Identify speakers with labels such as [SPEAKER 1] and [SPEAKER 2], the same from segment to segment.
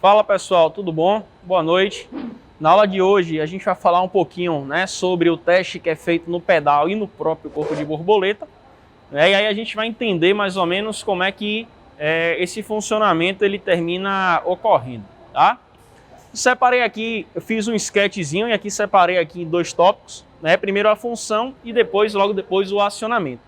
[SPEAKER 1] Fala pessoal, tudo bom? Boa noite. Na aula de hoje a gente vai falar um pouquinho, sobre o teste que é feito no pedal e no próprio corpo de borboleta. E aí a gente vai entender mais ou menos como é que esse funcionamento ele termina ocorrendo, tá? Separei aqui, eu fiz um sketchzinho e aqui separei aqui dois tópicos, Primeiro a função e logo depois o acionamento.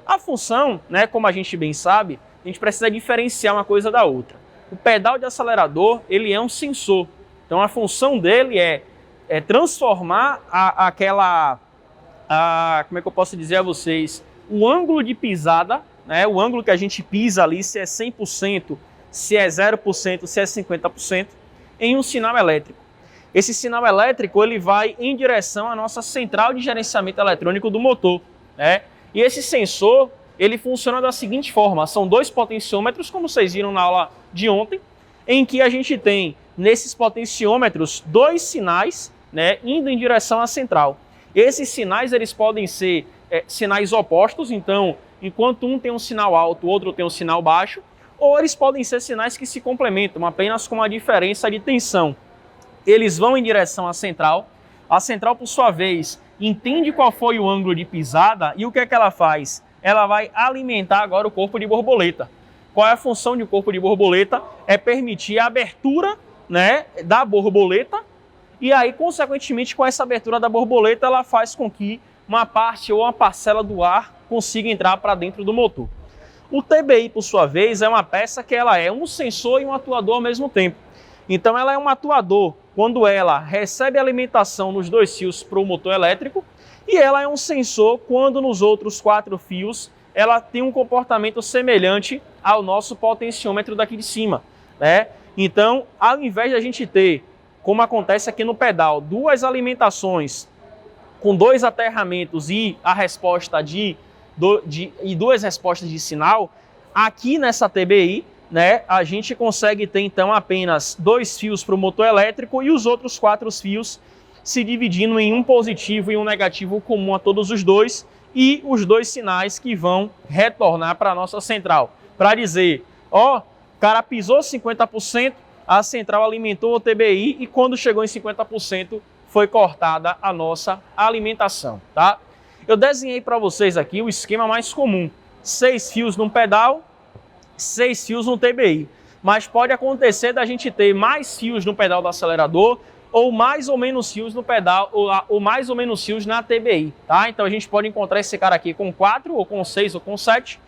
[SPEAKER 1] A função, como a gente bem sabe, a gente precisa diferenciar uma coisa da outra. O pedal de acelerador, ele é um sensor. Então a função dele é transformar como é que eu posso dizer a vocês, o ângulo de pisada, o ângulo que a gente pisa ali, se é 100%, se é 0%, se é 50%, em um sinal elétrico. Esse sinal elétrico ele vai em direção à nossa central de gerenciamento eletrônico do motor. E esse sensor ele funciona da seguinte forma, são dois potenciômetros, como vocês viram na aula de ontem, em que a gente tem nesses potenciômetros dois sinais indo em direção à central. Esses sinais eles podem ser sinais opostos, então enquanto um tem um sinal alto, o outro tem um sinal baixo, ou eles podem ser sinais que se complementam, apenas com uma diferença de tensão. Eles vão em direção à central, a central, por sua vez, entende qual foi o ângulo de pisada e o que é que ela faz? Ela vai alimentar agora o corpo de borboleta. Qual é a função de corpo de borboleta? É permitir a abertura da borboleta e aí, consequentemente, com essa abertura da borboleta, ela faz com que uma parte ou uma parcela do ar consiga entrar para dentro do motor. O TBI, por sua vez, é uma peça que ela é um sensor e um atuador ao mesmo tempo. Então ela é um atuador quando ela recebe alimentação nos dois fios para o motor elétrico e ela é um sensor quando nos outros 4 fios ela tem um comportamento semelhante ao nosso potenciômetro daqui de cima. Então, ao invés de a gente ter, como acontece aqui no pedal, duas alimentações com 2 aterramentos e a resposta e 2 respostas de sinal, aqui nessa TBI, a gente consegue ter então apenas 2 fios para o motor elétrico e os outros 4 fios se dividindo em um positivo e um negativo comum a todos os dois e os 2 sinais que vão retornar para a nossa central. Para dizer, o cara pisou 50%, a central alimentou o TBI e quando chegou em 50% foi cortada a nossa alimentação, tá? Eu desenhei para vocês aqui o esquema mais comum. 6 fios num pedal, 6 fios no TBI. Mas pode acontecer da gente ter mais fios no pedal do acelerador ou mais ou menos fios no pedal, ou mais ou menos fios na TBI, tá? Então a gente pode encontrar esse cara aqui com 4, ou com 6, ou com 7,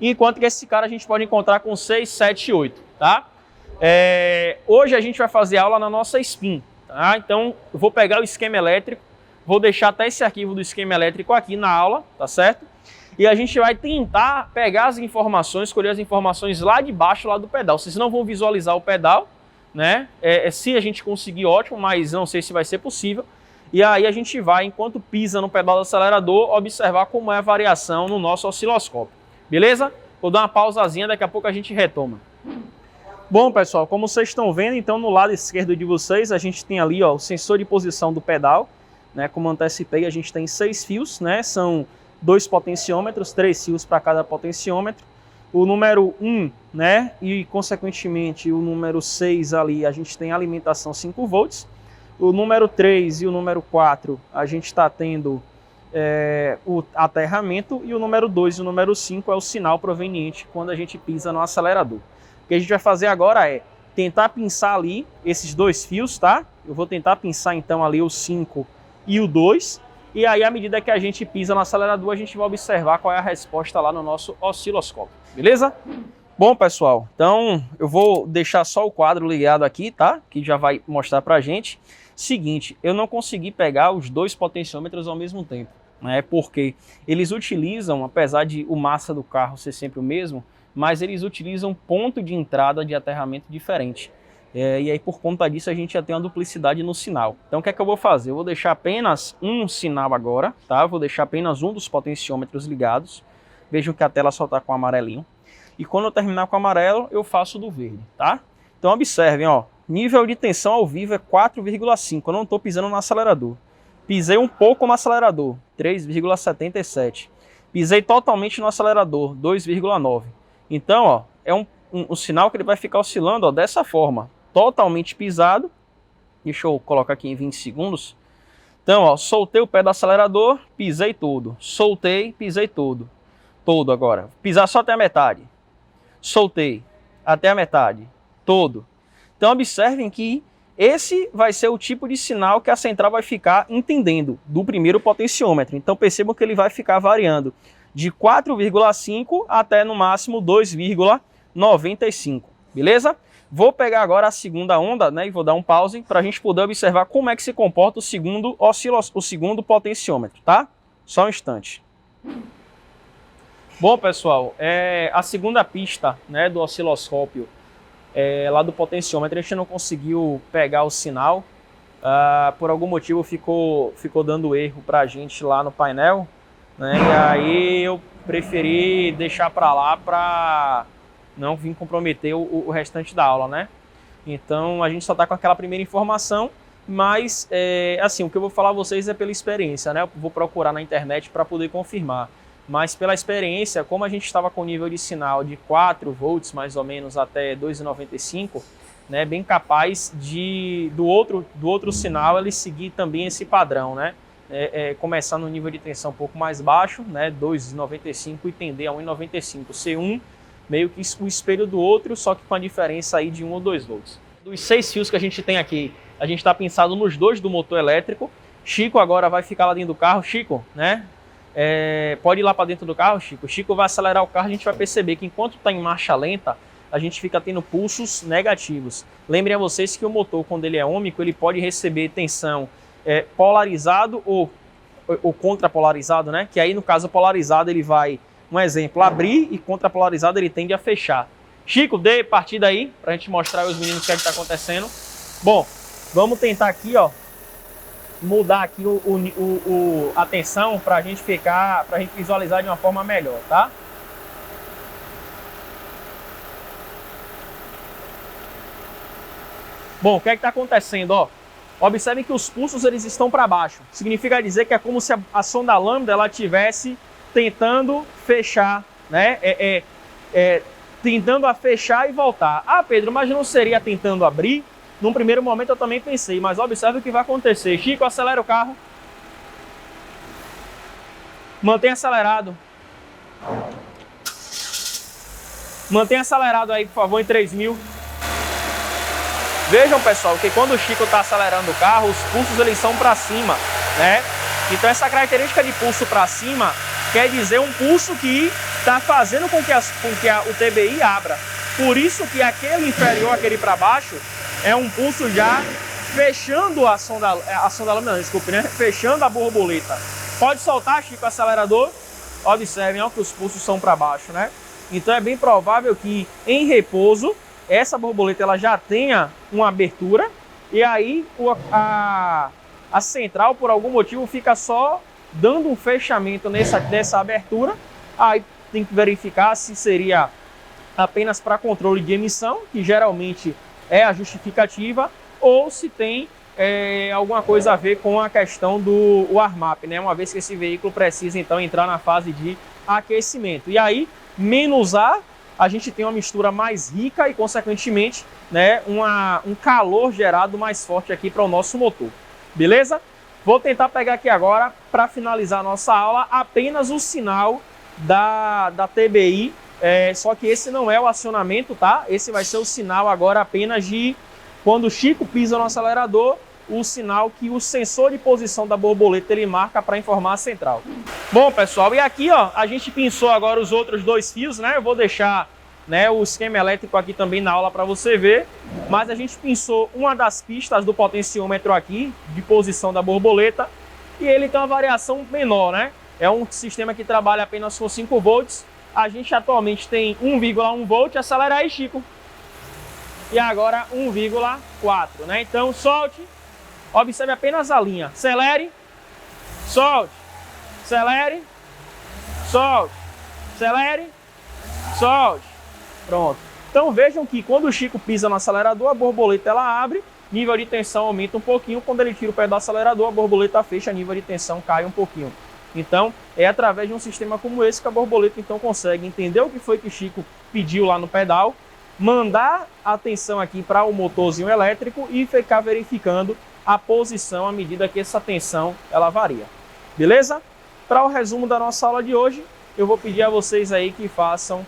[SPEAKER 1] enquanto que esse cara a gente pode encontrar com 6, 7 e 8, tá? Hoje a gente vai fazer aula na nossa spin, tá? Então eu vou pegar o esquema elétrico, vou deixar até esse arquivo do esquema elétrico aqui na aula, tá certo? E a gente vai tentar pegar as informações, escolher as informações lá de baixo, lá do pedal. Vocês não vão visualizar o pedal, se a gente conseguir, ótimo, mas não sei se vai ser possível. E aí a gente vai, enquanto pisa no pedal do acelerador, observar como é a variação no nosso osciloscópio. Beleza? Vou dar uma pausazinha, daqui a pouco a gente retoma. Bom, pessoal, como vocês estão vendo, então no lado esquerdo de vocês, a gente tem ali o sensor de posição do pedal. Como antecipei, a gente tem 6 fios, são 2 potenciômetros, 3 fios para cada potenciômetro. O número 1, e consequentemente o número 6 ali, a gente tem alimentação 5 volts. O número 3 e o número 4, a gente está tendo o aterramento. E o número 2 e o número 5 é o sinal proveniente quando a gente pisa no acelerador. O que a gente vai fazer agora é tentar pinçar ali esses 2 fios, tá? Eu vou tentar pinçar então ali o 5 e o 2. E aí, à medida que a gente pisa no acelerador, a gente vai observar qual é a resposta lá no nosso osciloscópio. Beleza? Bom, pessoal, então eu vou deixar só o quadro ligado aqui, tá? Que já vai mostrar pra gente. Seguinte, eu não consegui pegar os 2 potenciômetros ao mesmo tempo, porque eles utilizam, apesar de o massa do carro ser sempre o mesmo, mas eles utilizam ponto de entrada de aterramento diferente. E aí, por conta disso, a gente já tem uma duplicidade no sinal. Então, o que é que eu vou fazer? Eu vou deixar apenas um sinal agora, tá? Eu vou deixar apenas um dos potenciômetros ligados. Vejam que a tela só está com amarelinho. E quando eu terminar com o amarelo, eu faço do verde, tá? Então, observem, nível de tensão ao vivo é 4,5. Eu não estou pisando no acelerador. Pisei um pouco no acelerador, 3,77. Pisei totalmente no acelerador, 2,9. Então, é um sinal que ele vai ficar oscilando dessa forma. totalmente pisado. Deixa eu colocar aqui em 20 segundos. Então, ó, soltei o pé do acelerador, pisei todo. Soltei, pisei todo. Todo agora. Pisar só até a metade. Soltei até a metade. Todo. Então, observem que esse vai ser o tipo de sinal que a central vai ficar entendendo do primeiro potenciômetro. Então, percebam que ele vai ficar variando de 4,5 até no máximo 2,95. Beleza? Vou pegar agora a segunda onda, né, e vou dar um pause para a gente poder observar como é que se comporta o segundo potenciômetro, tá? Só um instante. Bom, pessoal, a segunda pista, né, do osciloscópio, lá do potenciômetro, a gente não conseguiu pegar o sinal. Por algum motivo ficou dando erro para a gente lá no painel, né, e aí eu preferi deixar para lá para não vir comprometer o restante da aula, né? Então a gente só está com aquela primeira informação, mas assim, o que eu vou falar a vocês é pela experiência, né? Eu vou procurar na internet para poder confirmar, mas pela experiência, como a gente estava com nível de sinal de 4 volts mais ou menos até 2,95, né? Bem capaz do outro sinal ele seguir também esse padrão, né? Começar no nível de tensão um pouco mais baixo, né? 2,95 e tender a 1,95, C1 meio que o espelho do outro, só que com a diferença aí de 1 ou 2 volts. Dos 6 fios que a gente tem aqui, a gente está pensado nos 2 do motor elétrico. Chico agora vai ficar lá dentro do carro. Chico, né? Pode ir lá para dentro do carro, Chico. Chico vai acelerar o carro, a gente vai perceber que enquanto está em marcha lenta, a gente fica tendo pulsos negativos. Lembrem a vocês que o motor, quando ele é ômico, ele pode receber tensão polarizado ou contrapolarizado, né? Que aí, no caso, polarizado ele vai, um exemplo, abrir, e contrapolarizado ele tende a fechar. Chico, dê partida aí, pra gente mostrar aos meninos o que é que tá acontecendo. Bom, vamos tentar aqui, ó, mudar aqui a tensão pra gente visualizar de uma forma melhor, tá? Bom, o que é que tá acontecendo, ó? Observem que os pulsos eles estão para baixo. Significa dizer que é como se a sonda lambda ela tivesse tentando fechar, né? Tentando a fechar e voltar. Ah, Pedro, mas não seria tentando abrir? Num primeiro momento eu também pensei, mas observe o que vai acontecer. Chico, acelera o carro. Mantenha acelerado. Mantenha acelerado aí, por favor, em 3.000. Vejam, pessoal, que quando o Chico está acelerando o carro, os pulsos eles são para cima, né? Então essa característica de pulso para cima quer dizer um pulso que está fazendo com que o TBI abra. Por isso que aquele inferior, aquele para baixo, é um pulso já fechando a sonda lâmina, desculpe, né? Fechando a borboleta. Pode soltar, Chico, o acelerador. Observem, ó, que os pulsos são para baixo, né? Então é bem provável que em repouso essa borboleta ela já tenha uma abertura e aí a central, por algum motivo, fica só dando um fechamento nessa abertura. Aí tem que verificar se seria apenas para controle de emissão, que geralmente é a justificativa, ou se tem alguma coisa a ver com a questão do ARMAP, né? Uma vez que esse veículo precisa então entrar na fase de aquecimento. E aí, menos ar, a gente tem uma mistura mais rica e, consequentemente, né, um calor gerado mais forte aqui para o nosso motor. Beleza? Vou tentar pegar aqui agora, para finalizar a nossa aula, apenas o sinal da TBI, só que esse não é o acionamento, tá? Esse vai ser o sinal agora apenas de quando o Chico pisa no acelerador, o sinal que o sensor de posição da borboleta ele marca para informar a central. Bom, pessoal, e aqui, ó, a gente pinçou agora os outros 2 fios, né? Eu vou deixar, né, o esquema elétrico aqui também na aula para você ver, mas a gente pinçou uma das pistas do potenciômetro aqui, de posição da borboleta, e ele tem uma variação menor, né? É um sistema que trabalha apenas com 5 volts, a gente atualmente tem 1,1 volt, acelera aí, Chico. E agora 1,4, né? Então solte, observe apenas a linha, acelere, solte, acelere, solte, acelere, solte. Pronto. Então vejam que quando o Chico pisa no acelerador, a borboleta ela abre, nível de tensão aumenta um pouquinho, quando ele tira o pé do acelerador, a borboleta fecha, nível de tensão cai um pouquinho. Então é através de um sistema como esse que a borboleta então consegue entender o que foi que o Chico pediu lá no pedal mandar a tensão aqui para o motorzinho elétrico e ficar verificando a posição à medida que essa tensão ela varia. Beleza? Para o resumo da nossa aula de hoje, eu vou pedir a vocês aí que façam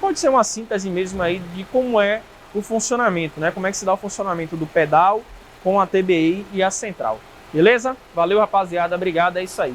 [SPEAKER 1] pode ser uma síntese mesmo aí de como é o funcionamento, né? Como é que se dá o funcionamento do pedal com a TBI e a central. Beleza? Valeu, rapaziada. Obrigado. É isso aí.